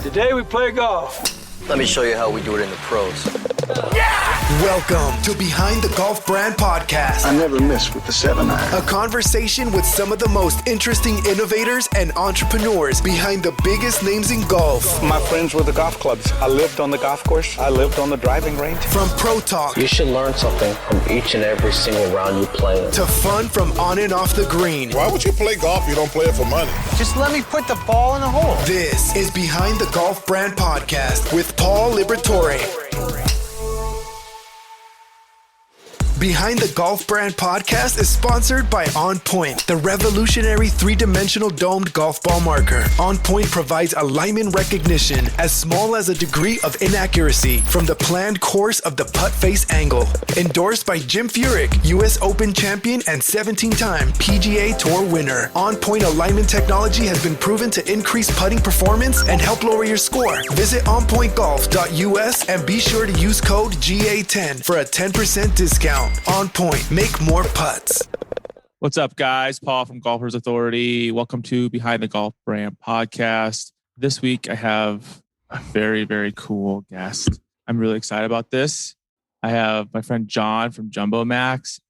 Today we play golf. Let me show you how we do it in the pros. Welcome to Behind the Golf Brand Podcast. I never miss with the 7-iron. A conversation with some of the most interesting innovators and entrepreneurs behind the biggest names in golf. My friends were the golf clubs. I lived on the golf course. I lived on the driving range. From pro talk. You should learn something from each and every single round you play in. To fun from on and off the green. Why would you play golf if you don't play it for money? Just let me put the ball in the hole. This is Behind the Golf Brand Podcast with Paul Liberatore. Behind the Golf Brand Podcast is sponsored by On Point, the revolutionary three-dimensional domed golf ball marker. On Point provides alignment recognition as small as a degree of inaccuracy from the planned course of the putt face angle. Endorsed by Jim Furyk, U.S. Open champion and 17-time PGA Tour winner. On Point alignment technology has been proven to increase putting performance and help lower your score. Visit onpointgolf.us and be sure to use code GA10 for a 10% discount. On Point, make more putts. What's up, guys? Paul from Golfers Authority. Welcome to Behind the Golf Brand Podcast. This week, I have a very, very cool guest. I'm really excited about this. I have my friend John from JumboMax,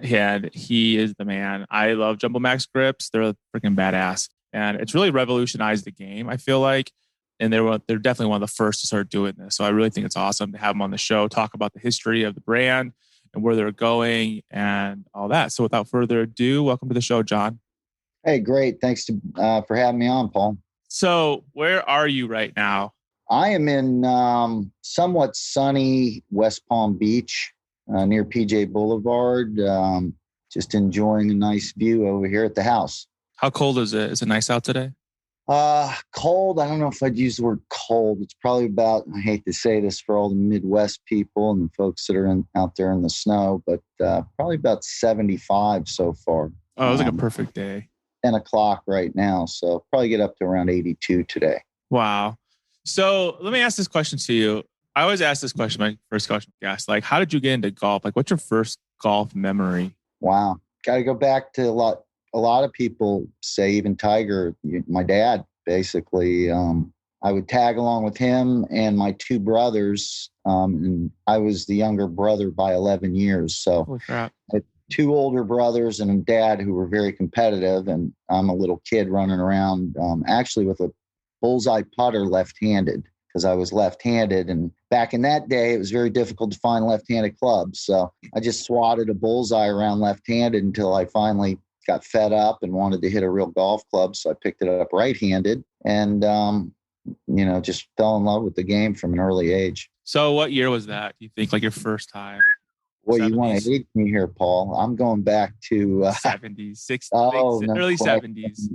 and he is the man. I love JumboMax Grips. They're freaking badass, and it's really revolutionized the game, I feel like. And they're definitely one of the first to start doing this. So I really think it's awesome to have them on the show, talk about the history of the brand and where they're going and all that. So without further ado, welcome to the show, John. Hey, great. Thanks for having me on, Paul. So where are you right now? I am in somewhat sunny West Palm Beach near PGA Boulevard. Just enjoying a nice view over here at the house. How cold is it? Is it nice out today? Cold. I don't know if I'd use the word cold. It's probably about, I hate to say this for all the Midwest people and the folks that are out there in the snow, but probably about 75 so far. Oh, it was like a perfect day. 10 o'clock right now. So probably get up to around 82 today. Wow. So let me ask this question to you. I always ask this question, my first question, guys, like, how did you get into golf? Like, what's your first golf memory? Wow. Got to go back to a lot of people say, even Tiger, my dad, basically. I would tag along with him and my two brothers. And I was the younger brother by 11 years. So I had two older brothers and a dad who were very competitive. And I'm a little kid running around, actually with a bullseye putter left-handed, because I was left-handed. And back in that day, it was very difficult to find left-handed clubs. So I just swatted a bullseye around left-handed until I finally got fed up and wanted to hit a real golf club. So I picked it up right-handed and, just fell in love with the game from an early age. So what year was that? Do you think, like, your first time? Well, 70s? You want to age me here, Paul. I'm going back to 70s, 60s, early 70s.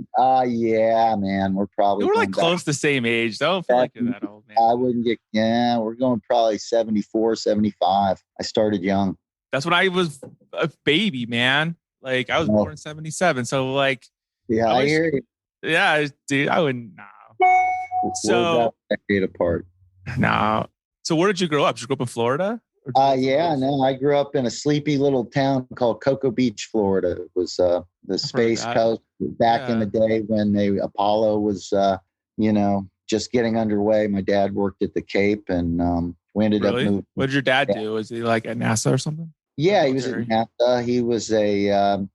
Yeah, man. We're probably like close to the same age. I don't feel like you're that old, man. I wouldn't we're going probably 74, 75. I started young. That's when I was a baby, man. Like, I was born in 77. So, like, yeah, I hear you. Yeah, dude, I wouldn't know. So, we're decade apart. No. So, where did you grow up? Did you grow up in Florida? I grew up in a sleepy little town called Cocoa Beach, Florida. It was the Space Coast back in the day when Apollo was, just getting underway. My dad worked at the Cape, and we ended up moving. What did your dad do? Was he like at NASA or something? Yeah, he was at NASA. He was a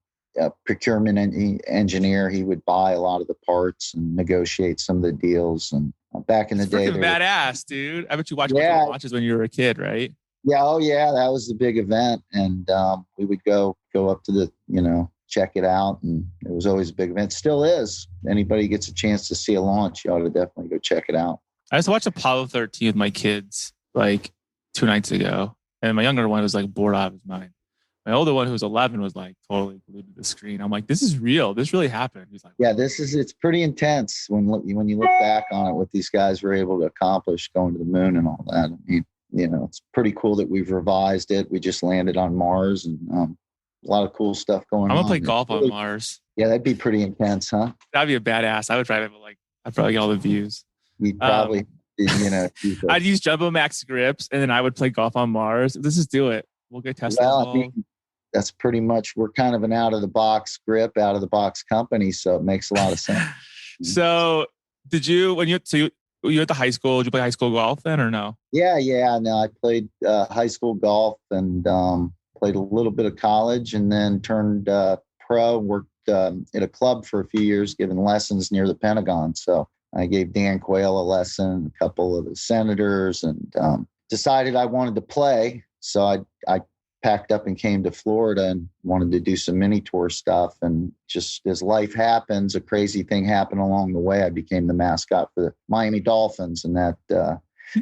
procurement engineer. He would buy a lot of the parts and negotiate some of the deals. And back in the day, badass, dude. I bet you watched launches when you were a kid, right? Yeah. Oh, yeah. That was the big event, and we would go up to the check it out, and it was always a big event. Still is. Anybody gets a chance to see a launch, you ought to definitely go check it out. I just watched Apollo 13 with my kids like 2 nights ago. And my younger one was like bored out of his mind. My older one, who was 11, was like totally glued to the screen. I'm like, this is real. This really happened. He's like, yeah, it's pretty intense when you look back on it, what these guys were able to accomplish going to the moon and all that. I mean, it's pretty cool that we've revised it. We just landed on Mars, and a lot of cool stuff going on. I'm going to play golf on Mars. Yeah, that'd be pretty intense, huh? That'd be a badass. I would try to I'd probably get all the views. You'd probably... I'd use JumboMax Grips, and then I would play golf on Mars. Let's just do it. We'll get tested. Well, I mean, that's pretty much, we're kind of an out of the box grip, out of the box company. So it makes a lot of sense. So did you, You at the high school? Did you play high school golf then, or no? Yeah. No, I played high school golf and played a little bit of college, and then turned pro. Worked at a club for a few years, giving lessons near the Pentagon. So I gave Dan Quayle a lesson, a couple of the senators, and decided I wanted to play. So I packed up and came to Florida and wanted to do some mini tour stuff. And just as life happens, a crazy thing happened along the way. I became the mascot for the Miami Dolphins, and that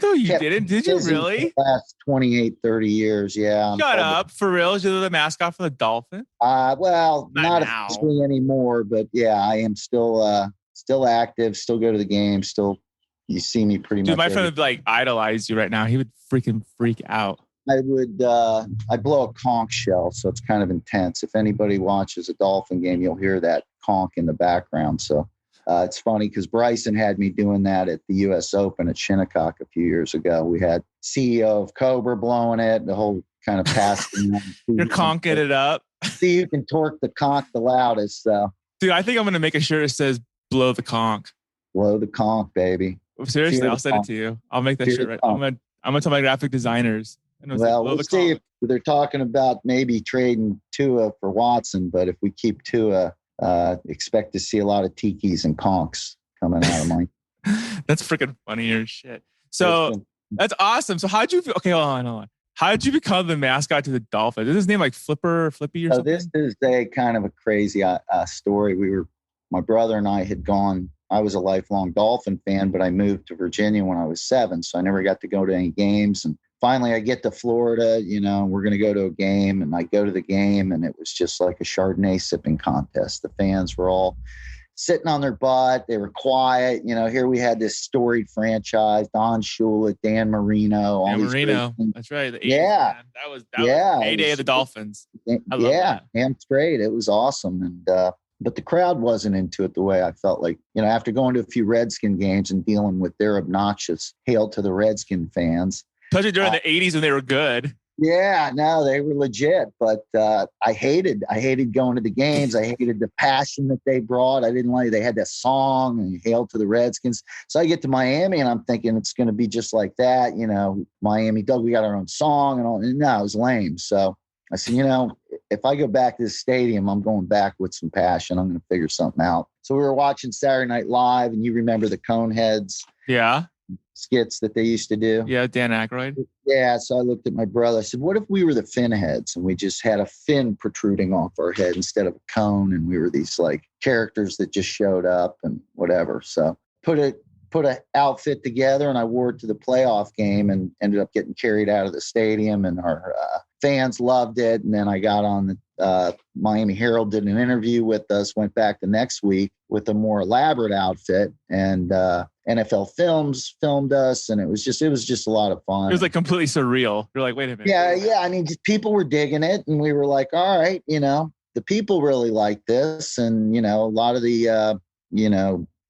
No, you didn't. Did you really? The last 28, 30 years. Yeah. Shut up. For real? You're the mascot for the Dolphins? Well, not now. officially anymore, but yeah, I am still active, still go to the game, still you see me pretty much. Dude, my friend would like idolize you right now. He would freaking freak out. I blow a conch shell, so it's kind of intense. If anybody watches a Dolphin game, you'll hear that conch in the background. So it's funny because Bryson had me doing that at the U.S. Open at Shinnecock a few years ago. We had CEO of Cobra blowing it, the whole kind of pass. You're conking it up. See who can torque the conch the loudest. So, dude, I think I'm going to make a shirt that says blow the conch. Blow the conch, baby. Seriously, I'll send it to you. I'll make that shirt right. I'm gonna tell my graphic designers. Well, we'll see if they're talking about maybe trading Tua for Watson, but if we keep Tua, expect to see a lot of tikis and conchs coming out of mine. That's freaking funny as shit. So that's awesome. So how'd you? Okay, hold on. How did you become the mascot to the Dolphins? Is his name like Flippy or something? This is a kind of a crazy story. My brother and I had gone. I was a lifelong Dolphin fan, but I moved to Virginia when I was 7, so I never got to go to any games. And finally, I get to Florida. We're going to go to a game, and I go to the game, and it was just like a Chardonnay sipping contest. The fans were all sitting on their butt. They were quiet. Here we had this storied franchise: Don Shula, Dan Marino. Dan Marino, that's right. The 80s, yeah, man. That was the heyday of the Dolphins. Damn straight. It was awesome, and but the crowd wasn't into it the way I felt like. After going to a few Redskin games and dealing with their obnoxious "Hail to the Redskin" fans. Especially during the 80s when they were good. Yeah, no, they were legit. But I hated going to the games. I hated the passion that they brought. I didn't like they had that song and "Hail to the Redskins." So I get to Miami and I'm thinking it's going to be just like that. Miami, Doug, we got our own song and all. And no, it was lame. So I said, if I go back to the stadium, I'm going back with some passion. I'm going to figure something out. So we were watching Saturday Night Live, and you remember the Coneheads skits that they used to do? Yeah, Dan Aykroyd. Yeah, so I looked at my brother. I said, what if we were the Finheads and we just had a fin protruding off our head instead of a cone, and we were these like characters that just showed up and whatever. So put an outfit together, and I wore it to the playoff game and ended up getting carried out of the stadium, and our fans loved it. And then I got on the Miami Herald, did an interview with us, went back the next week with a more elaborate outfit, and NFL Films filmed us, and it was just a lot of fun. It was like completely surreal. You're like, wait a minute. Yeah. I mean, just people were digging it, and we were like, all right, the people really like this. And, a lot of the,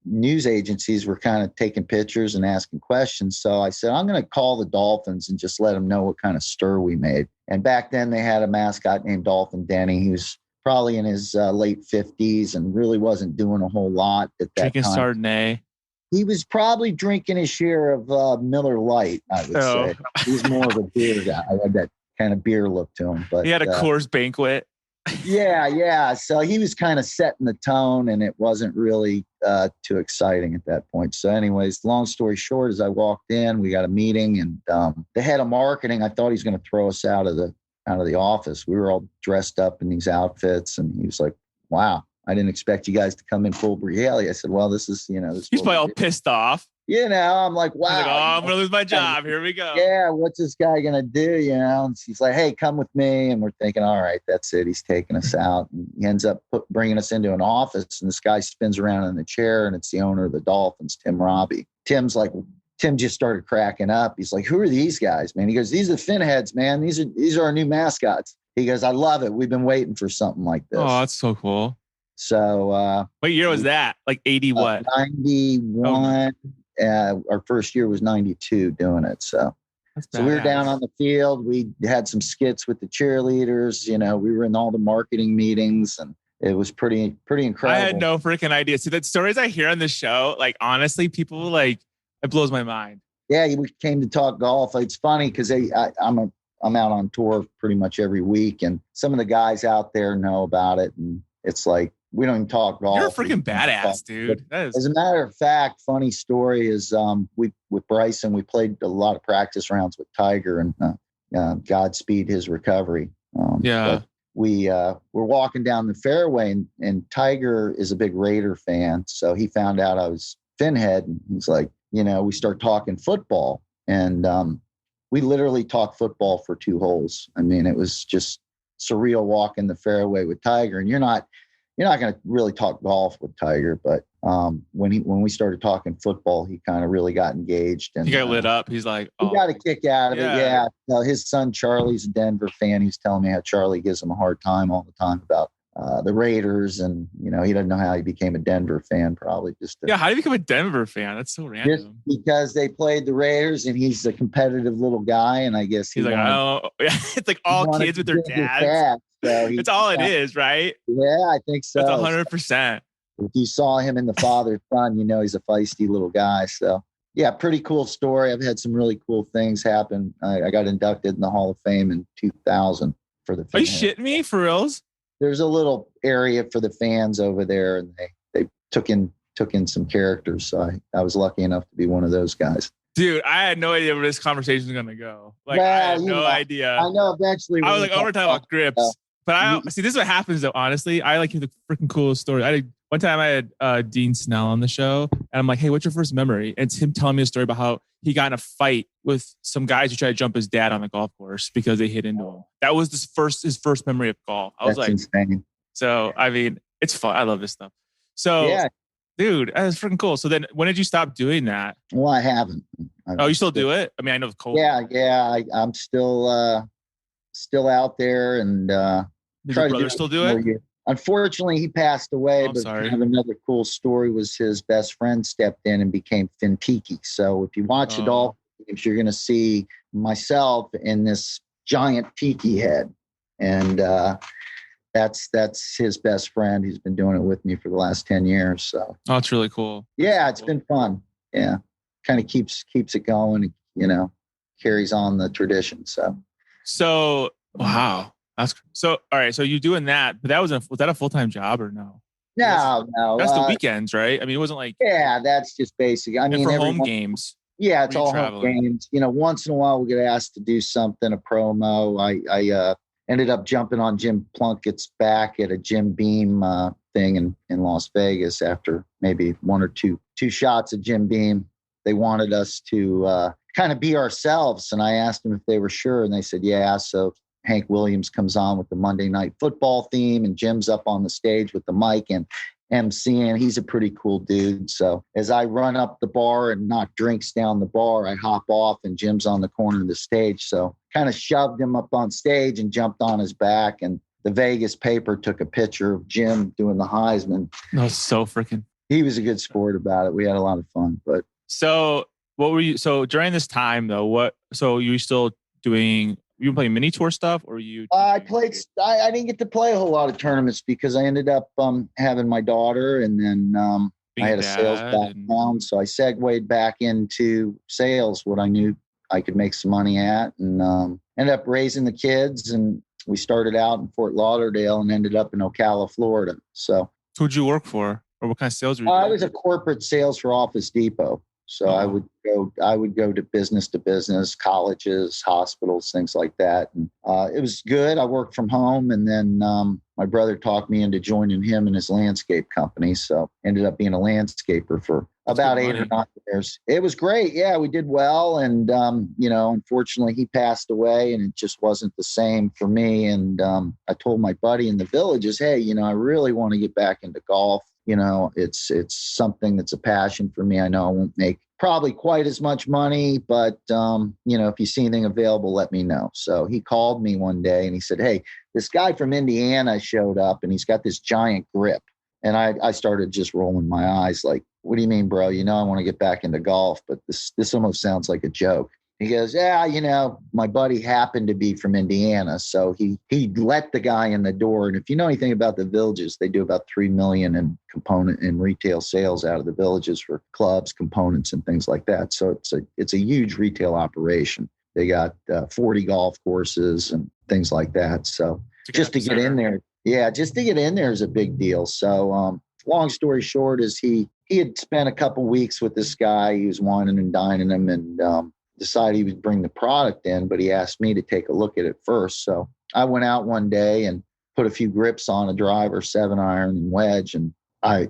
news agencies were kind of taking pictures and asking questions. So I said, I'm going to call the Dolphins and just let them know what kind of stir we made. And back then they had a mascot named Dolphin Denny. He was probably in his late 50s and really wasn't doing a whole lot at that Drinking time. Chardonnay. He was probably drinking his share of Miller Lite, I would say. He's more of a beer guy. I had that kind of beer look to him. But he had a Coors Banquet. Yeah. So he was kind of setting the tone, and it wasn't really too exciting at that point. So anyways, long story short, as I walked in, we got a meeting, and the head of marketing, I thought he was going to throw us out of the office. We were all dressed up in these outfits, and he was like, wow, I didn't expect you guys to come in full regalia. I said, well, this is, this He's probably all pissed off. I'm like, wow. Like, I'm going to lose my job. Here we go. Yeah, what's this guy going to do? And he's like, hey, come with me. And we're thinking, all right, that's it. He's taking us out. And he ends up bringing us into an office, and this guy spins around in the chair, and it's the owner of the Dolphins, Tim Robbie. Tim just started cracking up. He's like, who are these guys, man? He goes, these are the Finheads, man. These are our new mascots. He goes, I love it. We've been waiting for something like this. Oh, that's so cool. So what year was that? Like 80 what? 91. Our first year was 92 doing it. So we were down on the field. We had some skits with the cheerleaders. We were in all the marketing meetings, and it was pretty incredible. I had no freaking idea. See, the stories I hear on the show, like honestly, people like It blows my mind. Yeah, we came to talk golf. It's funny because I'm out on tour pretty much every week, and some of the guys out there know about it, and it's like we don't even talk golf. You're a freaking badass, dude. As a matter of fact, funny story is with Bryson, we played a lot of practice rounds with Tiger, and Godspeed his recovery. We're walking down the fairway, and Tiger is a big Raider fan, so he found out I was Finhead, and he's like, we start talking football, and we literally talked football for 2 holes. I mean, it was just surreal walking the fairway with Tiger, and you're not going to really talk golf with Tiger, but when we started talking football, he kind of really got engaged, and he got lit up. He's like, he got a kick out of it. Yeah. His son Charlie's a Denver fan. He's telling me how Charlie gives him a hard time all the time about the Raiders, and he doesn't know how he became a Denver fan. Probably just how do you become a Denver fan? That's so random. Just because they played the Raiders, and he's a competitive little guy, and I guess he's like, it's like all kids with their dads. So it's all it is, right? Yeah, I think so. That's 100%. If you saw him in the father son, he's a feisty little guy. So yeah, pretty cool story. I've had some really cool things happen. I got inducted in the Hall of Fame in 2000 for the. Are you shitting me, for reals? There's a little area for the fans over there, and they took in some characters. So I was lucky enough to be one of those guys. Dude, I had no idea where this conversation was going to go. I had no idea. I know eventually. I was like, we're talking about grips. But I see, this is what happens though, honestly. I like the freaking coolest story. One time I had Dean Snell on the show, and I'm like, hey, what's your first memory? And it's him telling me a story about how he got in a fight with some guys who tried to jump his dad on the golf course because they hit into him. That was his first memory of golf. I was insane. So, I mean, it's fun. I love this stuff. So, yeah. Dude, that's freaking cool. So then when did you stop doing that? Well, I haven't. You still do it? I mean, I know it's cold. Yeah. I'm still out there, and did your brother still do it? Unfortunately, he passed away. But sorry. Kind of another cool story was his best friend stepped in and became Finn Tiki. So if you watch it all, you're going to see myself in this giant tiki head, and that's his best friend. He's been doing it with me for the last 10 years. So it's really cool. Yeah, it's been fun. Yeah, kind of keeps it going. Carries on the tradition. So wow. That's so. All right. So you're doing that, but was that a full-time job or no? No. That's the weekends, right? I mean, it wasn't like. Yeah, that's just basic. I mean, for home games. Yeah, it's all home games. Once in a while we get asked to do something, a promo. I ended up jumping on Jim Plunkett's back at a Jim Beam thing in Las Vegas after maybe one or two shots of Jim Beam. They wanted us to kind of be ourselves, and I asked them if they were sure, and they said yeah. So Hank Williams comes on with the Monday Night Football theme, and Jim's up on the stage with the mic and MCing. He's a pretty cool dude. So as I run up the bar and knock drinks down the bar, I hop off, and Jim's on the corner of the stage. So kind of shoved him up on stage and jumped on his back. And the Vegas paper took a picture of Jim doing the Heisman. That was so freaking. He was a good sport about it. We had a lot of fun. But so what were you? So during this time though, so you were still doing? You were playing mini tour stuff, or you? I played. I didn't get to play a whole lot of tournaments because I ended up having my daughter, and then I had a sales background, so I segued back into sales, what I knew I could make some money at, and ended up raising the kids. And we started out in Fort Lauderdale and ended up in Ocala, Florida. So, who'd you work for, or what kind of sales were you doing? I was a corporate sales for Office Depot. So I would go to business, colleges, hospitals, things like that. And it was good. I worked from home, and then my brother talked me into joining him in his landscape company. So ended up being a landscaper for about 8 or 9 years. It was great. Yeah, we did well. And, unfortunately he passed away, and it just wasn't the same for me. And I told my buddy in the Villages, hey, I really want to get back into golf. It's something that's a passion for me. I know I won't make probably quite as much money, but, if you see anything available, let me know. So he called me one day and he said, hey, this guy from Indiana showed up, and he's got this giant grip. And I started just rolling my eyes like, what do you mean, bro? I want to get back into golf, but this almost sounds like a joke. He goes, yeah, my buddy happened to be from Indiana. So he let the guy in the door. And if you know anything about the Villages, they do about $3 million in retail sales out of the Villages for clubs, components, and things like that. So it's a huge retail operation. They got 40 golf courses and things like that. So just to get in there. Yeah, just to get in there is a big deal. So long story short is he had spent a couple weeks with this guy. He was wining and dining him and decided he would bring the product in, but he asked me to take a look at it first. So I went out one day and put a few grips on a driver, 7-iron and wedge. And I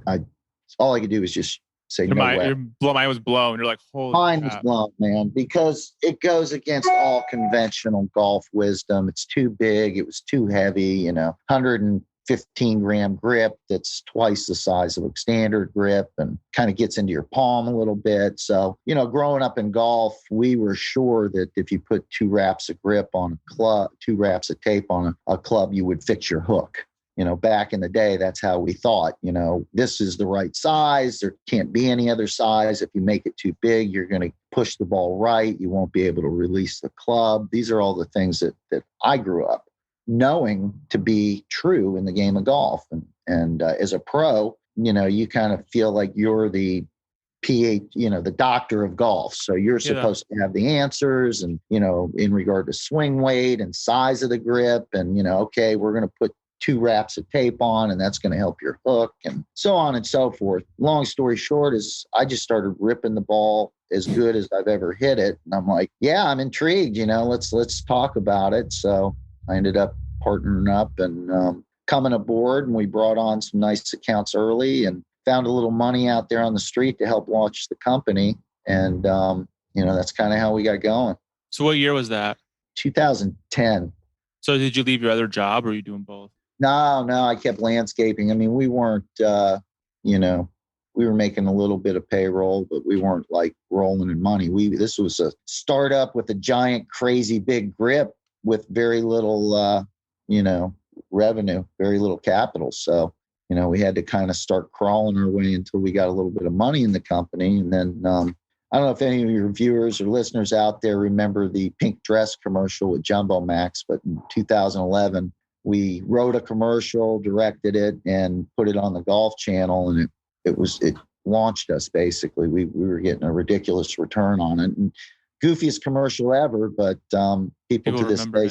all I could do was just say, Your mind was blown. You're like, holy Mine was crap. blown, man, because it goes against all conventional golf wisdom. It's too big. It was too heavy, 115 gram grip that's twice the size of a standard grip and kind of gets into your palm a little bit. So, growing up in golf, we were sure that if you put 2 wraps of grip on a club, 2 wraps of tape on a club, you would fix your hook. Back in the day, that's how we thought, this is the right size. There can't be any other size. If you make it too big, you're going to push the ball right. You won't be able to release the club. These are all the things that I grew up knowing to be true in the game of golf. And as a pro, you kind of feel like you're the the doctor of golf. So you're supposed to have the answers and, in regard to swing weight and size of the grip and, okay, we're going to put 2 wraps of tape on and that's going to help your hook and so on and so forth. Long story short is I just started ripping the ball as good as I've ever hit it. And I'm like, yeah, I'm intrigued, let's talk about it. So I ended up partnering up and coming aboard, and we brought on some nice accounts early and found a little money out there on the street to help launch the company. And, that's kind of how we got going. So what year was that? 2010. So did you leave your other job or were you doing both? No, I kept landscaping. I mean, we weren't, we were making a little bit of payroll, but we weren't like rolling in money. This was a startup with a giant, crazy big grip with very little, revenue, very little capital. So, we had to kind of start crawling our way until we got a little bit of money in the company. And then, I don't know if any of your viewers or listeners out there remember the pink dress commercial with JumboMax, but in 2011, we wrote a commercial, directed it, and put it on the Golf Channel, and it launched us basically. We were getting a ridiculous return on it, and goofiest commercial ever. But people to this day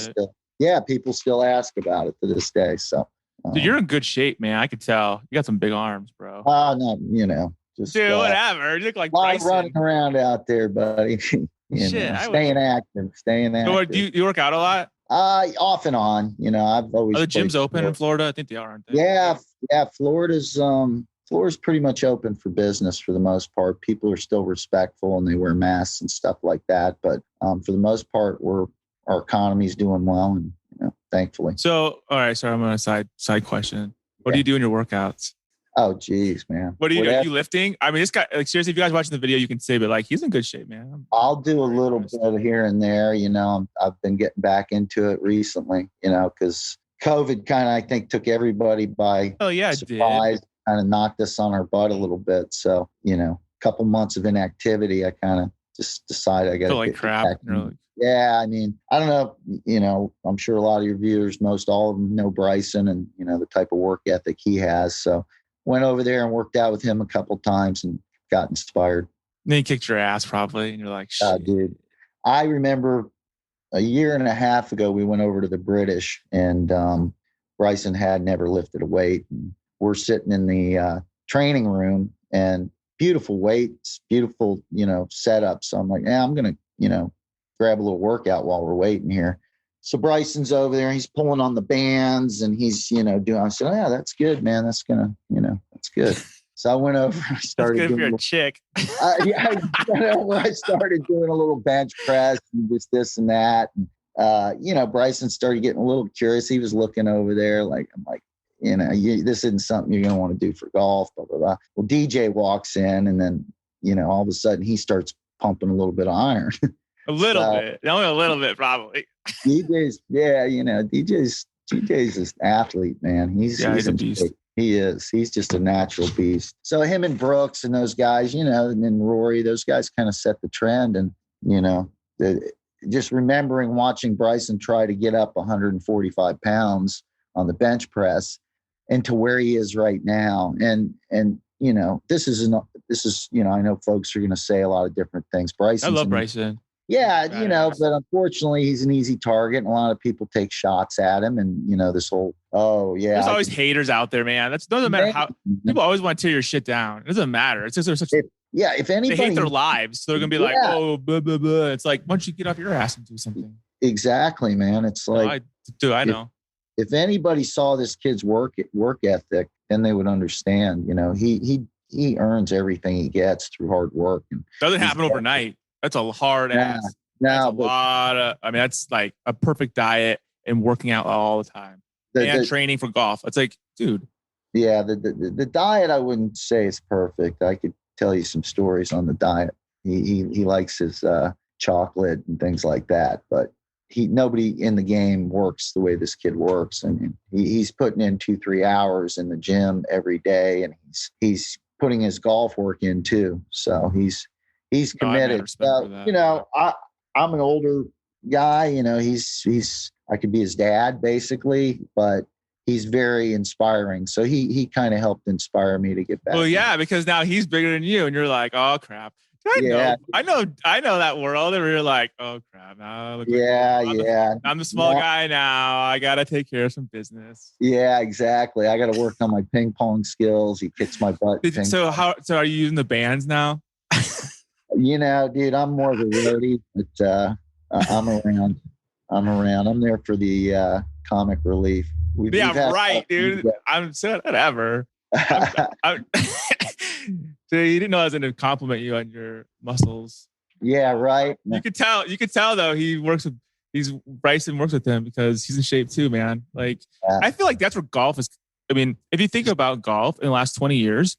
people still ask about it to this day. So, dude, you're in good shape, man. I could tell. You got some big arms, bro. No, just whatever. You look like a lot Bryson. running around out there, buddy. Staying active. So do you work out a lot? Off and on, I've always. Are the gyms open in Florida? I think they are, aren't they? Yeah. Florida's pretty much open for business for the most part. People are still respectful and they wear masks and stuff like that. But for the most part, our economy's doing well, and thankfully. So, all right. Sorry, I'm on a side question. What do you do in your workouts? Oh, geez, man. What do you do? Are you lifting? I mean, this guy, like, seriously, if you guys watching the video, you can say, but like, he's in good shape, man. I'll do a little bit here and there. I've been getting back into it recently, because COVID kind of, I think, took everybody by surprise, kind of knocked us on our butt a little bit. So, a couple months of inactivity, I kind of just decided I got to feel like crap. Yeah, I mean, I don't know, I'm sure a lot of your viewers, most all of them know Bryson and, the type of work ethic he has. So went over there and worked out with him a couple times and got inspired. Then he kicked your ass probably. And you're like, shit. Dude, I remember a year and a half ago, we went over to the British and Bryson had never lifted a weight. And we're sitting in the training room and beautiful weights, beautiful, setup. So I'm like, yeah, I'm going to, grab a little workout while we're waiting here. So Bryson's over there, he's pulling on the bands and he's, doing, I said, oh, yeah, that's good, man. That's going to, that's good. So I went over, I started that's good doing for a chick. I started doing a little bench press and just this and that. And, Bryson started getting a little curious. He was looking over there like, I'm like, this isn't something you're going to want to do for golf, blah, blah, blah. Well, DJ walks in and then, all of a sudden he starts pumping a little bit of iron. A little bit. Only a little bit, probably. DJ's, DJ's an athlete, man. He's a beast. He is. He's just a natural beast. So him and Brooks and those guys, and then Rory, those guys kind of set the trend. And, just remembering watching Bryson try to get up 145 pounds on the bench press and to where he is right now. And this is, I know folks are going to say a lot of different things. I love Bryson. Yeah, but unfortunately he's an easy target and a lot of people take shots at him and, this whole, there's always haters out there, man. Doesn't matter how people always want to tear your shit down. It doesn't matter. It's just there's such if anybody, they hate their lives. So they're going to be like, oh, blah, blah, blah. It's like, why don't you get off your ass and do something? Exactly, man. It's like, I know. If anybody saw this kid's work ethic, then they would understand, he earns everything he gets through hard work. And doesn't happen overnight. That's a hard ass. That's like a perfect diet and working out all the time and training for golf. It's like, dude. Yeah. The diet, I wouldn't say is perfect. I could tell you some stories on the diet. He likes his chocolate and things like that, but nobody in the game works the way this kid works. I mean, he's putting in 2-3 hours in the gym every day, and he's putting his golf work in too. So he's committed. I'm an older guy, I could be his dad basically, but he's very inspiring. So he kind of helped inspire me to get back. Well, yeah, because now he's bigger than you and you're like, oh crap. I know that world. And you're like, oh crap. I'm the small guy now. I got to take care of some business. Yeah, exactly. I got to work on my ping pong skills. He kicks my butt. So are you using the bands now? Dude, I'm more of a roadie, but I'm around. I'm there for the comic relief. Dude. I'm so whatever. So you didn't know I was going to compliment you on your muscles. Yeah, right. You could tell though Bryson works with him because he's in shape too, man. Like I feel like that's where golf is. I mean, if you think about golf in the last 20 years,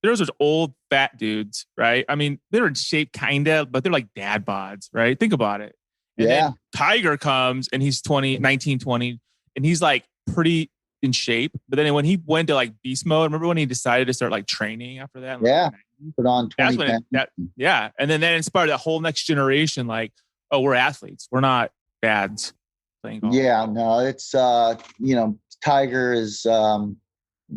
there's those old fat dudes, right? I mean, they're in shape kind of, but they're like dad bods, right? Think about it. And then Tiger comes and he's 19, 20, and he's like pretty in shape. But then when he went to like beast mode, remember when he decided to start like training after that? Yeah. Put on 20 pounds. And then that inspired that whole next generation. Like, oh, we're athletes. We're not dads playing golf. Yeah, no, it's, Tiger is,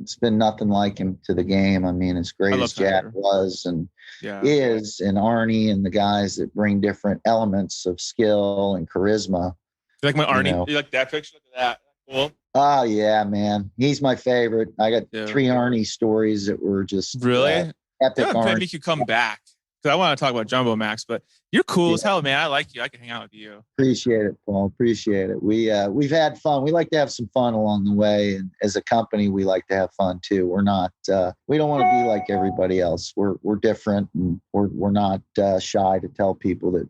it's been nothing like him to the game. I mean, as great as Jack was and is, and Arnie and the guys that bring different elements of skill and charisma. You like my Arnie? You like that picture? Look at that. Cool. Oh yeah, man. He's my favorite. I got 3 Arnie stories that were just really epic. Maybe you could come back because I want to talk about JumboMax, but you're cool as hell, man. I like you. I can hang out with you. Appreciate it, Paul. Appreciate it. We've had fun. We like to have some fun along the way, and as a company, we like to have fun too. We're not. We don't want to be like everybody else. We're different, and we're not shy to tell people that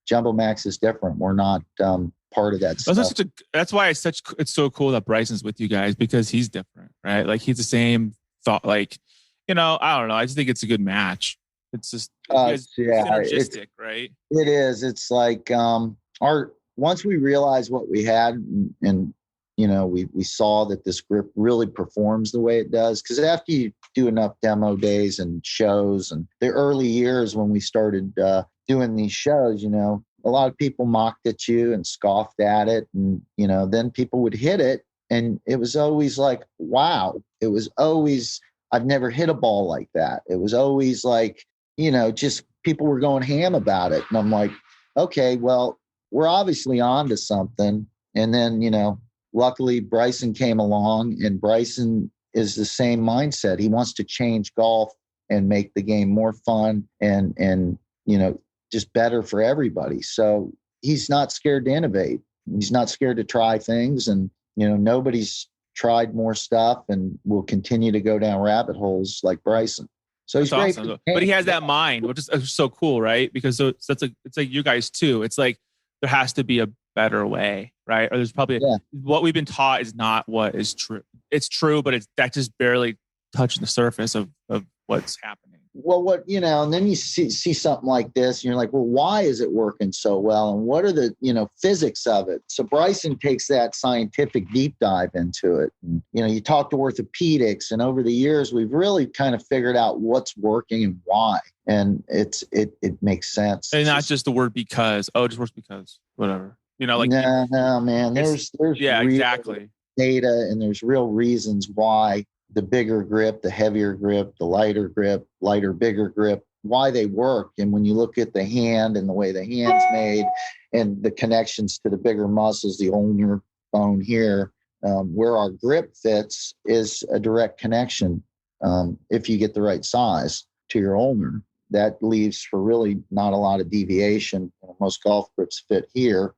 JumboMax is different. We're not part of that stuff. That's why it's so cool that Bryson's with you guys, because he's different, right? Like he's the same thought. Like I don't know. I just think it's a good match. It's just synergistic, right? It is. It's like once we realized what we had, and we saw that this grip really performs the way it does. Because after you do enough demo days and shows, and the early years when we started doing these shows, a lot of people mocked at you and scoffed at it, and then people would hit it, and it was always like, wow. It was always, I've never hit a ball like that. It was always like, just people were going ham about it. And I'm like, okay, well, we're obviously on to something. And then, luckily Bryson came along, and Bryson is the same mindset. He wants to change golf and make the game more fun and just better for everybody. So he's not scared to innovate. He's not scared to try things. And, nobody's tried more stuff and will continue to go down rabbit holes like Bryson. So he's great. Awesome. But he has that mind, which is so cool, right? Because it's like you guys too. It's like there has to be a better way, right? Or there's probably what we've been taught is not what is true. It's true, but that's just barely touching the surface of what's happening. well, and then you see something like this and you're like, well, why is it working so well? And what are the, physics of it? So Bryson takes that scientific deep dive into it. And, you talk to orthopedics, and over the years, we've really kind of figured out what's working and why. And it makes sense. And not just the word because, it just works because, whatever. No, man. There's exactly data, and there's real reasons why the bigger grip, the heavier grip, the lighter grip, lighter, bigger grip, why they work. And when you look at the hand and the way the hand's made and the connections to the bigger muscles, the ulnar bone here, where our grip fits is a direct connection. If you get the right size to your ulnar, that leaves for really not a lot of deviation. Most golf grips fit here,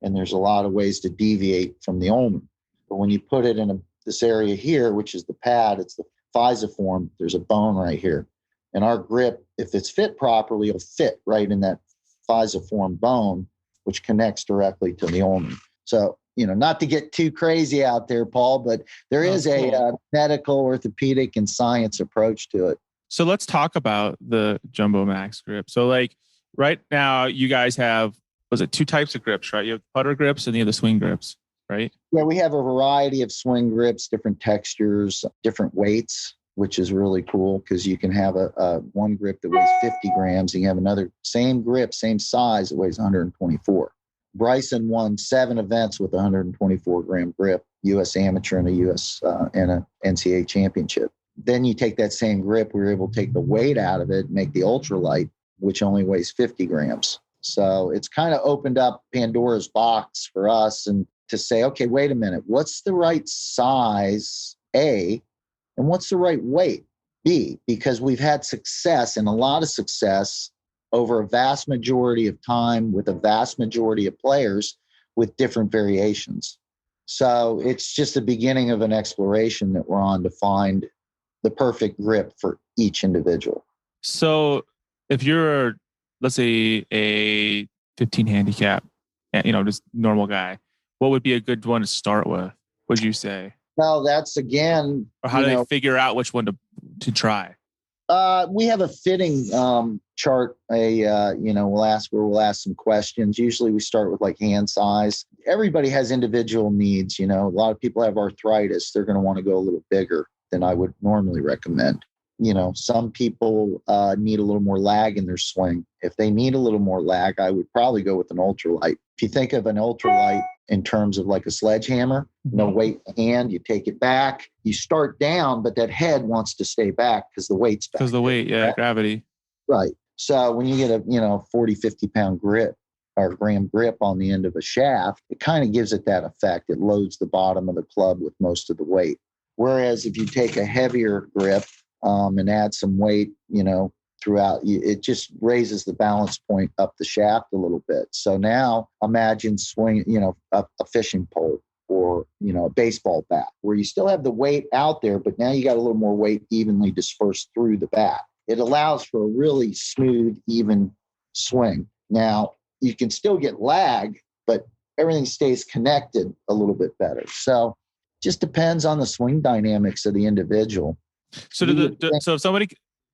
and there's a lot of ways to deviate from the ulnar. But when you put it in this area here, which is the pad, it's the physiform, there's a bone right here. And our grip, if it's fit properly, it'll fit right in that physiform bone, which connects directly to the ulnar. So, not to get too crazy out there, Paul, but there is a medical, orthopedic, and science approach to it. So let's talk about the JumboMax grip. So right now you guys have, two types of grips, right? You have putter grips and you have the swing grips, right? Yeah, we have a variety of swing grips, different textures, different weights, which is really cool because you can have a one grip that weighs 50 grams and you have another same grip, same size that weighs 124. Bryson won 7 events with a 124 gram grip, U.S. amateur and a U.S. and a NCAA championship. Then you take that same grip, we were able to take the weight out of it, make the ultralight, which only weighs 50 grams. So it's kind of opened up Pandora's box for us and to say, okay, wait a minute, what's the right size, A, and what's the right weight, B? Because we've had success and a lot of success over a vast majority of time with a vast majority of players with different variations. So it's just the beginning of an exploration that we're on to find the perfect grip for each individual. So if you're, let's say, a 15 handicap, just normal guy, what would be a good one to start with, would you say? Well, that's again... Or how do they figure out which one to try? We have a fitting chart. We'll ask some questions. Usually we start with like hand size. Everybody has individual needs. A lot of people have arthritis. They're going to want to go a little bigger than I would normally recommend. Some people need a little more lag in their swing. If they need a little more lag, I would probably go with an ultralight. If you think of an ultralight in terms of like a sledgehammer, no weight in the hand, you take it back, you start down, but that head wants to stay back because the weight's back. Because the weight, right? Gravity. Right. So when you get a 40, 50 pound grip or gram grip on the end of a shaft, it kind of gives it that effect. It loads the bottom of the club with most of the weight. Whereas if you take a heavier grip and add some weight, throughout, it just raises the balance point up the shaft a little bit. So now imagine swing, a fishing pole or, a baseball bat where you still have the weight out there, but now you got a little more weight evenly dispersed through the bat. It allows for a really smooth, even swing. Now you can still get lag, but everything stays connected a little bit better. So just depends on the swing dynamics of the individual. So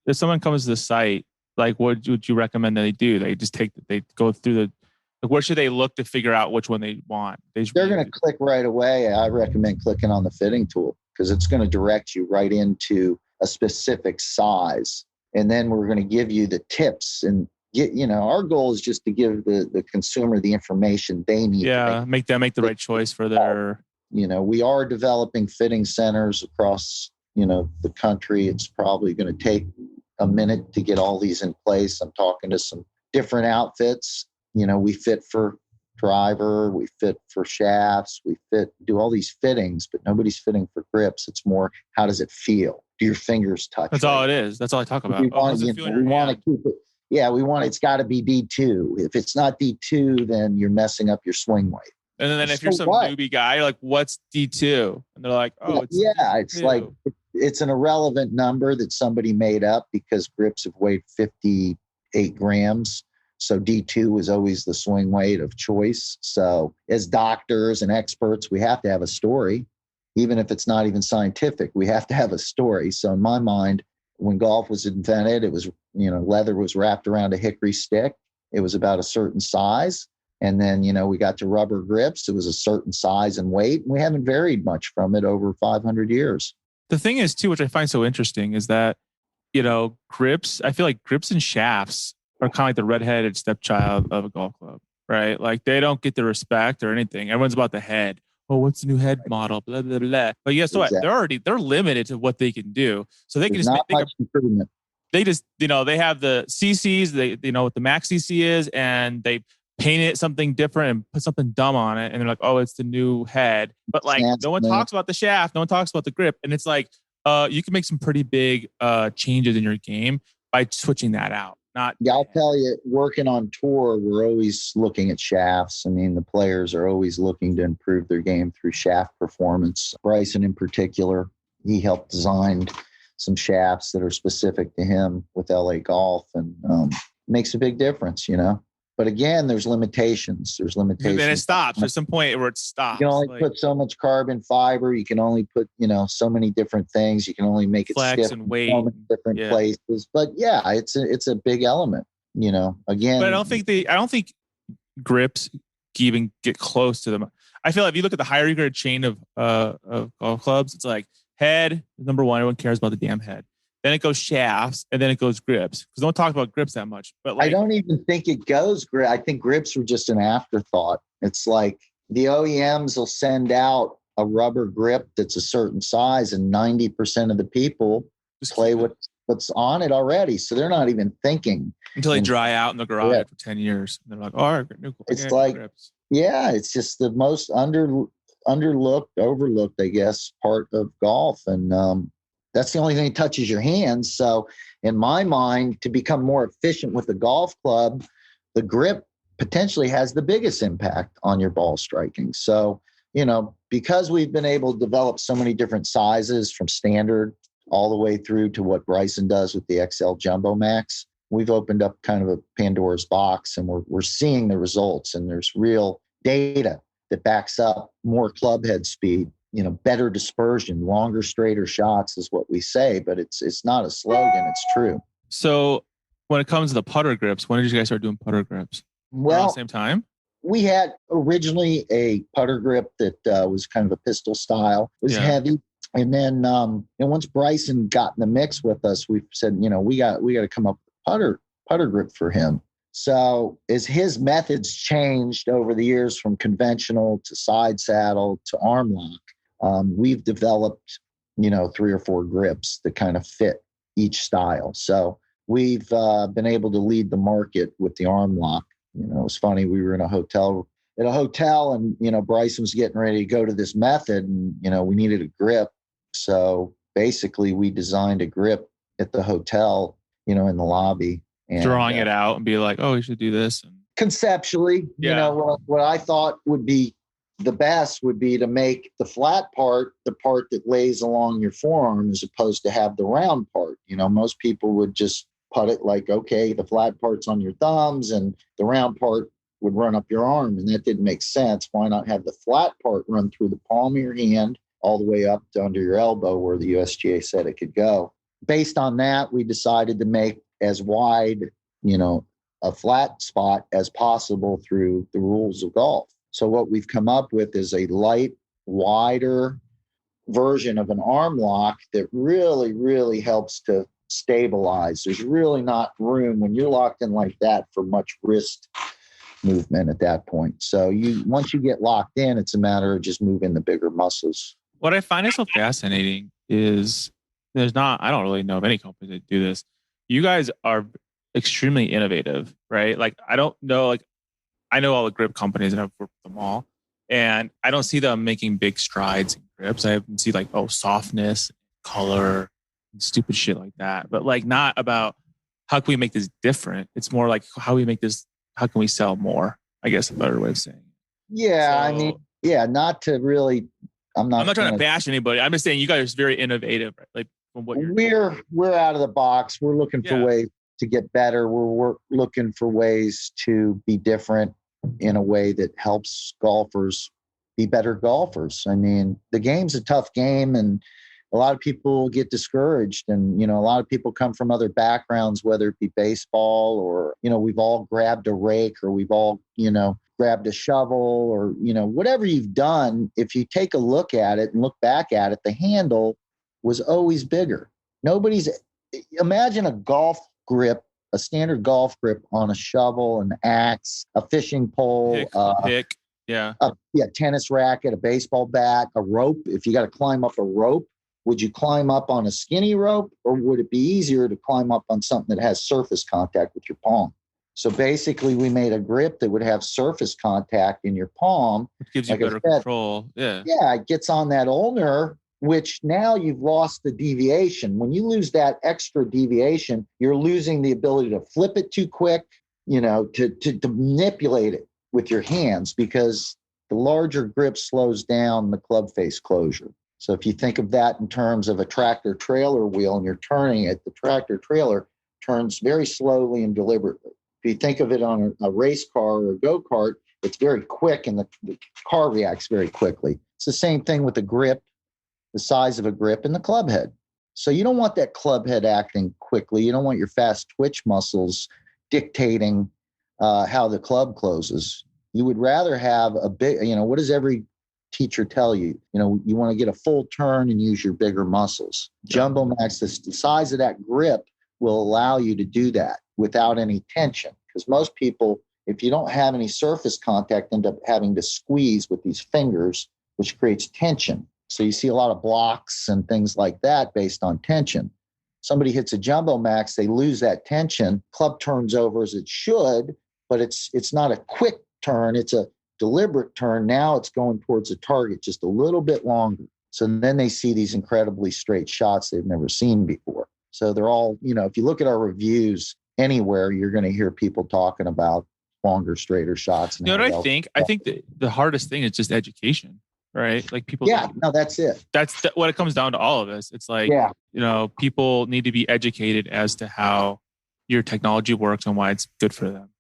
if someone comes to the site, like what would you recommend that they do? They just they go through where should they look to figure out which one they want? They're going to click right away. I recommend clicking on the fitting tool because it's going to direct you right into a specific size. And then we're going to give you the tips and our goal is just to give the consumer the information they need. Yeah. Make the right choice for their, we are developing fitting centers across, the country. It's probably going to take a minute to get all these in place. I'm talking to some different outfits. We fit for driver, we fit for shafts, do all these fittings, but nobody's fitting for grips. It's more, how does it feel? Do your fingers touch? That's all it is. That's all I talk about. We want to keep it. Yeah, it's got to be D2. If it's not D2, then you're messing up your swing weight. And then if you're some newbie guy, you're like, what's D2? And they're like, it's like, it's an irrelevant number that somebody made up because grips have weighed 58 grams. So D2 is always the swing weight of choice. So as doctors and experts, we have to have a story. Even if it's not even scientific, we have to have a story. So in my mind, when golf was invented, it was, leather was wrapped around a hickory stick. It was about a certain size. And then, we got to rubber grips. It was a certain size and weight. And we haven't varied much from it over 500 years. The thing is, too, which I find so interesting is that, grips, I feel like grips and shafts are kind of like the redheaded stepchild of a golf club, right? Like they don't get the respect or anything. Everyone's about the head. Oh, what's the new head model? Blah, blah, blah. But guess what? They're limited to what they can do. So they can just make improvement. They just, they have the CCs, they know what the max CC is, and they paint it something different and put something dumb on it. And they're like, oh, it's the new head. But like, no one talks about the shaft. No one talks about the grip. And it's like, you can make some pretty big changes in your game by switching that out. I'll tell you, working on tour, we're always looking at shafts. I mean, the players are always looking to improve their game through shaft performance. Bryson in particular, he helped design some shafts that are specific to him with LA Golf, and makes a big difference, But again, there's limitations. And then it stops. There's some point where it stops. You can only put so much carbon fiber. You can only put, so many different things. You can only make it flex stiff and weight in so many different places. But yeah, it's a big element, again. But I don't think grips even get close to them. I feel like if you look at the higher grade chain of golf clubs, it's like head, number one, everyone cares about the damn head. Then it goes shafts, and then it goes grips. Because don't talk about grips that much. But I don't even think it goes grip. I think grips were just an afterthought. It's like the OEMs will send out a rubber grip that's a certain size, and 90% of the people just play what's on it already. So they're not even thinking. Until they dry out in the garage for 10 years. And they're like, all right, it's like, grips. Yeah, it's just the most overlooked, I guess, part of golf. And, that's the only thing that touches your hands. So in my mind, to become more efficient with the golf club, the grip potentially has the biggest impact on your ball striking. So, because we've been able to develop so many different sizes from standard all the way through to what Bryson does with the XL JumboMax, we've opened up kind of a Pandora's box, and we're seeing the results, and there's real data that backs up more club head speed, better dispersion, longer, straighter shots is what we say, but it's not a slogan. It's true. So when it comes to the putter grips, when did you guys start doing putter grips? Well, around the same time? We had originally a putter grip that was kind of a pistol style. It was heavy. And then and once Bryson got in the mix with us, we said, we got to come up with a putter grip for him. So as his methods changed over the years from conventional to side saddle to arm lock, we've developed, 3 or 4 grips that kind of fit each style. So we've been able to lead the market with the arm lock. It was funny. We were in a hotel, and, Bryson was getting ready to go to this method, and, we needed a grip. So basically we designed a grip at the hotel, in the lobby. And, drawing it out and be like, oh, we should do this. Conceptually, what I thought would be the best would be to make the flat part the part that lays along your forearm, as opposed to have the round part. Most people would just put it like, okay, the flat part's on your thumbs and the round part would run up your arm. And that didn't make sense. Why not have the flat part run through the palm of your hand all the way up to under your elbow where the USGA said it could go? Based on that, we decided to make as wide, a flat spot as possible through the rules of golf. So what we've come up with is a light, wider version of an arm lock that really, really helps to stabilize. There's really not room when you're locked in like that for much wrist movement at that point. So once you get locked in, it's a matter of just moving the bigger muscles. What I find is so fascinating is I don't really know of any company that do this. You guys are extremely innovative, right? Like, I don't know, I know all the grip companies and I've worked with them all, and I don't see them making big strides in grips. I see softness, color, and stupid shit like that. But not about how can we make this different. It's more like how can we sell more? I guess a better way of saying it. Yeah, so, not to really. I'm not trying to bash anybody. I'm just saying you guys are very innovative, right? Like from what we're out of the box. We're looking for ways to get better. We're looking for ways to be different in a way that helps golfers be better golfers. I mean, the game's a tough game, and a lot of people get discouraged, and, a lot of people come from other backgrounds, whether it be baseball or, we've all grabbed a rake, or we've all, grabbed a shovel, or, whatever you've done. If you take a look at it and look back at it, the handle was always bigger. Imagine a golf grip, a standard golf grip on a shovel, an axe, a fishing pole, pick. Yeah. Tennis racket, a baseball bat, a rope. If you got to climb up a rope, would you climb up on a skinny rope, or would it be easier to climb up on something that has surface contact with your palm? So basically, we made a grip that would have surface contact in your palm. It gives you better control. Yeah. Yeah, it gets on that ulnar, which now you've lost the deviation. When you lose that extra deviation, you're losing the ability to flip it too quick, to manipulate it with your hands, because the larger grip slows down the club face closure. So if you think of that in terms of a tractor trailer wheel and you're turning it, the tractor trailer turns very slowly and deliberately. If you think of it on a race car or a go-kart, it's very quick and the car reacts very quickly. It's the same thing with the grip, the size of a grip, and the club head. So you don't want that club head acting quickly. You don't want your fast twitch muscles dictating how the club closes. You would rather have a big, what does every teacher tell you? You want to get a full turn and use your bigger muscles. JumboMax, the size of that grip will allow you to do that without any tension. Because most people, if you don't have any surface contact, end up having to squeeze with these fingers, which creates tension. So you see a lot of blocks and things like that based on tension. Somebody hits a JumboMax, they lose that tension. Club turns over as it should, but it's not a quick turn. It's a deliberate turn. Now it's going towards the target just a little bit longer. So then they see these incredibly straight shots they've never seen before. So they're all, if you look at our reviews anywhere, you're going to hear people talking about longer, straighter shots. You know what I think? I think the hardest thing is just education, right? Like people. Yeah, no, that's it. That's what it comes down to all of this. It's like, people need to be educated as to how your technology works and why it's good for them.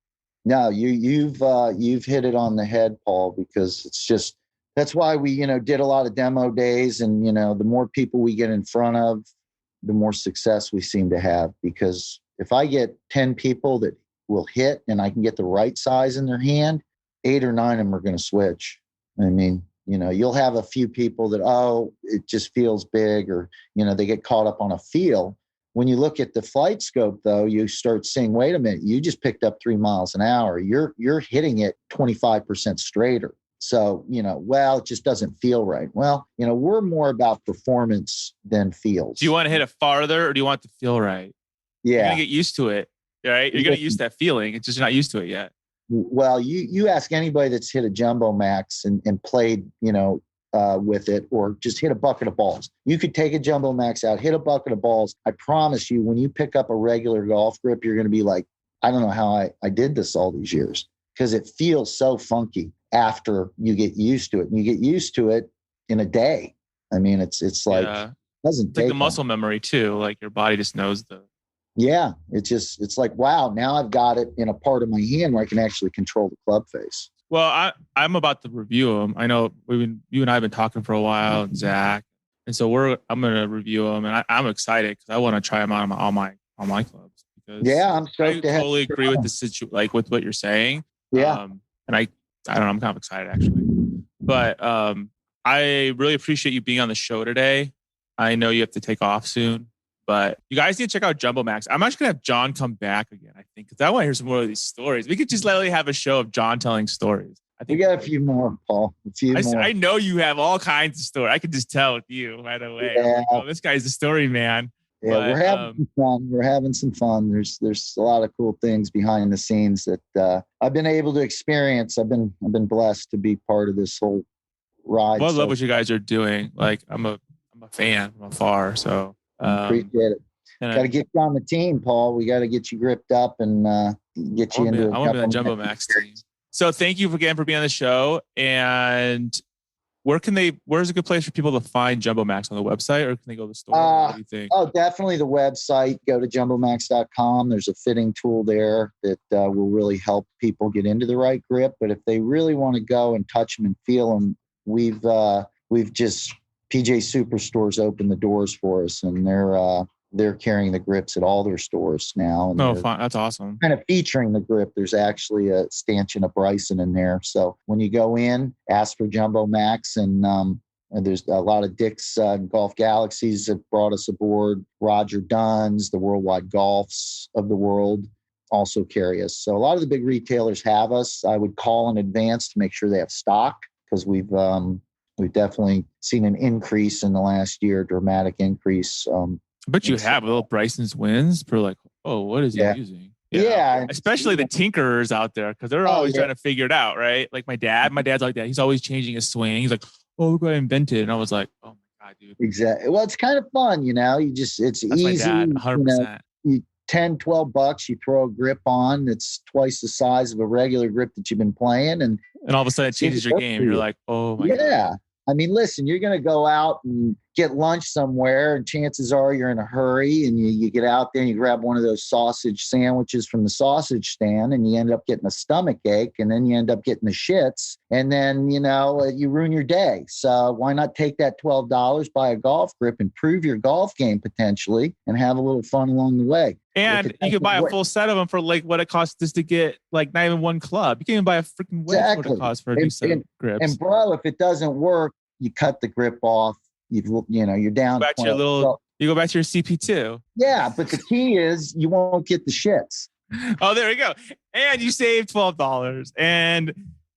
No, you've hit it on the head, Paul, because it's just, that's why we, did a lot of demo days, and, the more people we get in front of, the more success we seem to have. Because if I get 10 people that will hit and I can get the right size in their hand, 8 or 9 of them are going to switch. I mean, you'll have a few people that, it just feels big, or, they get caught up on a feel. When you look at the flight scope, though, you start seeing, wait a minute, you just picked up 3 miles an hour. You're hitting it 25% straighter. So, it just doesn't feel right. Well, we're more about performance than feels. Do you want to hit it farther, or do you want it to feel right? Yeah. You're going to get used to it, right? You're going to get used to that feeling. It's just you're not used to it yet. Well, you ask anybody that's hit a JumboMax and played, with it, or just hit a bucket of balls. You could take a JumboMax out, hit a bucket of balls. I promise you, when you pick up a regular golf grip, you're going to be like, I don't know how I did this all these years, because it feels so funky after you get used to it. And you get used to it in a day. I mean, it's like, doesn't it's like the muscle memory too. Like your body just knows Yeah, it's like, wow, now I've got it in a part of my hand where I can actually control the club face. Well, I'm about to review them. I know you and I have been talking for a while, and Zach, and so I'm going to review them, and I'm excited because I want to try them out on my clubs. Because I'm stoked to totally agree with the situation, like with what you're saying. Yeah, and I don't know, I'm kind of excited actually, but I really appreciate you being on the show today. I know you have to take off soon, but you guys need to check out JumboMax. I'm actually going to have John come back again, I think, because I want to hear some more of these stories. We could just literally have a show of John telling stories. I think we got a few more, Paul. More. I know you have all kinds of stories. I could just tell with you right away. Yeah. Like, this guy's the story man. Yeah, but, we're having some fun. We're having some fun. There's a lot of cool things behind the scenes that I've been able to experience. I've been blessed to be part of this whole ride. Well, I love what you guys are doing. Like I'm a fan from afar. So appreciate it. Got to get you on the team, Paul. We got to get you gripped up and get you into. I want to be on the JumboMax team. So thank you again for being on the show. And where's a good place for people to find JumboMax, on the website, or can they go to the store? What do you think? Oh, definitely the website. Go to jumbomax.com. There's a fitting tool there that will really help people get into the right grip. But if they really want to go and touch them and feel them, we've just PGA Superstore's opened the doors for us, and they're carrying the grips at all their stores now. And Oh, fine. That's awesome. kind of featuring the grip. There's actually a stanchion of Bryson in there. So when you go in, ask for JumboMax, and there's a lot of Dick's Golf Galaxies that brought us aboard. Roger Dunn's, the Worldwide Golfs of the world also carry us. So a lot of the big retailers have us. I would call in advance to make sure they have stock, because we've definitely seen an increase in the last year, dramatic increase. But you have little Bryson's wins for like, oh, what is he using? Yeah. Especially the tinkerers out there, because they're always trying to figure it out, right? Like my dad's like that. He's always changing his swing. He's like, oh, look what I invented. And I was like, oh my God, dude. Exactly. Well, it's kind of fun, it's That's easy. my dad, 100%. $10-$12, you throw a grip on that's twice the size of a regular grip that you've been playing. And all of a sudden it changes your game. You're like, oh my God. Yeah. I mean, listen, you're going to go out and get lunch somewhere, and chances are you're in a hurry, and you get out there and you grab one of those sausage sandwiches from the sausage stand, and you end up getting a stomach ache, and then you end up getting the shits, and then, you ruin your day. So why not take that $12, buy a golf grip, improve your golf game potentially, and have a little fun along the way. And you could buy a full set of them for like what it costs just to get like not even one club. You can even buy a freaking wedge what it costs for a new set of grips. And bro, if it doesn't work, you cut the grip off. You're down. You go back to your CP2. Yeah, but the key is you won't get the shits. Oh, there we go. And you save $12, and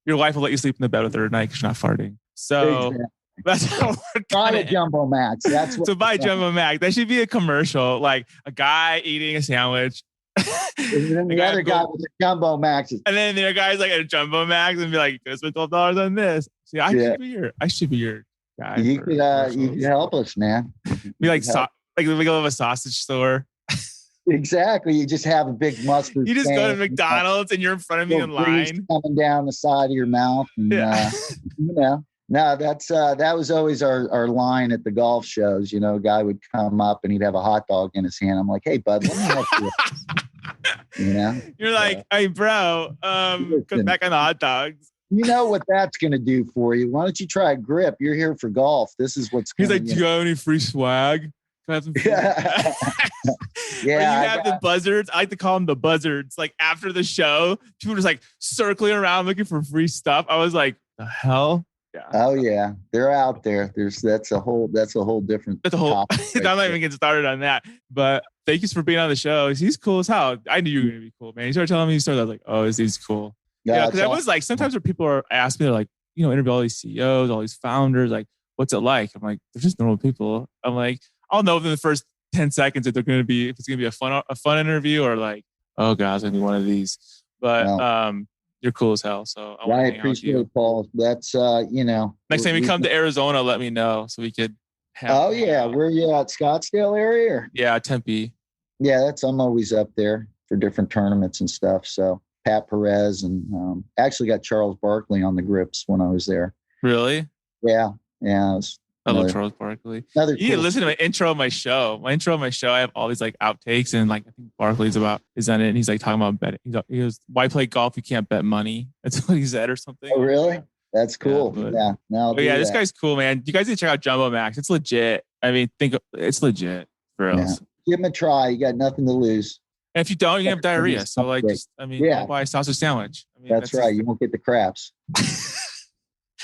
your wife will let you sleep in the bed with her at night because you're not farting. So exactly. That's how we're buy a JumboMax. That's what. So buy JumboMax. That should be a commercial, like a guy eating a sandwich. And then the other guy with the JumboMax. And then the other guy's like at a JumboMax and be like, "You spent $12 on this." See, I should be your guy. You could help us, man. Be like like the middle of a sausage store. Exactly. You just have a big mustard. You just go to McDonald's and you're in front of me in line, coming down the side of your mouth. And, No, that was always our line at the golf shows. A guy would come up and he'd have a hot dog in his hand. I'm like, hey, bud, let me help you. You're like, hey, bro, come back on the hot dogs. You know what that's going to do for you. Why don't you try a grip? You're here for golf. This is what's He's like, do you have any free swag? Can I have some free swag? Yeah. You have the buzzards. I like to call them the buzzards. Like after the show, people just like circling around looking for free stuff. I was like, the hell? Yeah. Oh yeah, they're out there. That's a whole different. I'm not even getting started on that. But thank you for being on the show. He's cool as hell. I knew you were gonna be cool, man. You started telling me I was like, oh, he's cool. Yeah, because I was like, sometimes when people are asking me, they're like, interview all these CEOs, all these founders, like, what's it like? I'm like, they're just normal people. I'm like, I'll know within the first 10 seconds if it's gonna be a fun interview or like, oh god, it's gonna be one of these. But you're cool as hell. So I appreciate it, Paul. That's next time you come to Arizona, let me know so we could have. Oh yeah, where you at? Scottsdale area? Or? Yeah, Tempe. Yeah, I'm always up there for different tournaments and stuff. So Pat Perez and actually got Charles Barkley on the grips when I was there. Really? Yeah. I love Charles Barkley. You need to listen to my intro of my show. I have all these like outtakes, and like I think Barkley's is on it, and he's like talking about betting. He goes, "Why play golf? You can't bet money." That's what he said, or something. Oh, really? That's cool. This guy's cool, man. You guys need to check out JumboMax. It's legit. I mean, it's legit for us. Give him a try. You got nothing to lose. And if you don't, you have diarrhea. So like, don't buy a sausage sandwich. That's right. You won't get the craps.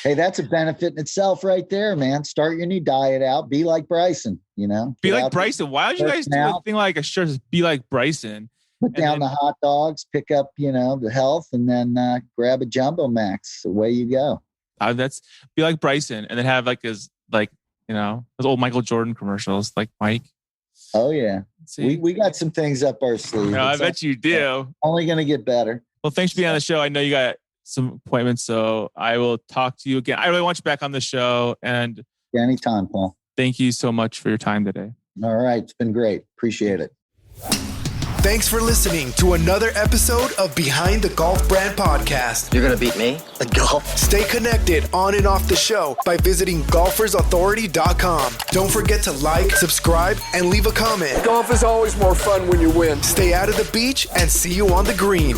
Hey, that's a benefit in itself right there, man. Start your new diet out. Be like Bryson, Be like Bryson. Why don't you guys do a thing like a shirt? Just be like Bryson. Put down the hot dogs, pick up, the health, and then grab a JumboMax. Away you go. That's be like Bryson, and then have like his those old Michael Jordan commercials, like Mike. Oh yeah, we got some things up our sleeve. No, I bet you do. Only going to get better. Well, thanks for being on the show. I know you got some appointments, so I will talk to you again. I really want you back on the show, and anytime, Paul. Thank you so much for your time today. All right, it's been great. Appreciate it. Thanks for listening to another episode of Behind the Golf Brand Podcast. You're gonna beat me at golf? Stay connected on and off the show by visiting golfersauthority.com. Don't forget to like, subscribe, and leave a comment. Golf is always more fun when you win. Stay out of the beach and see you on the green.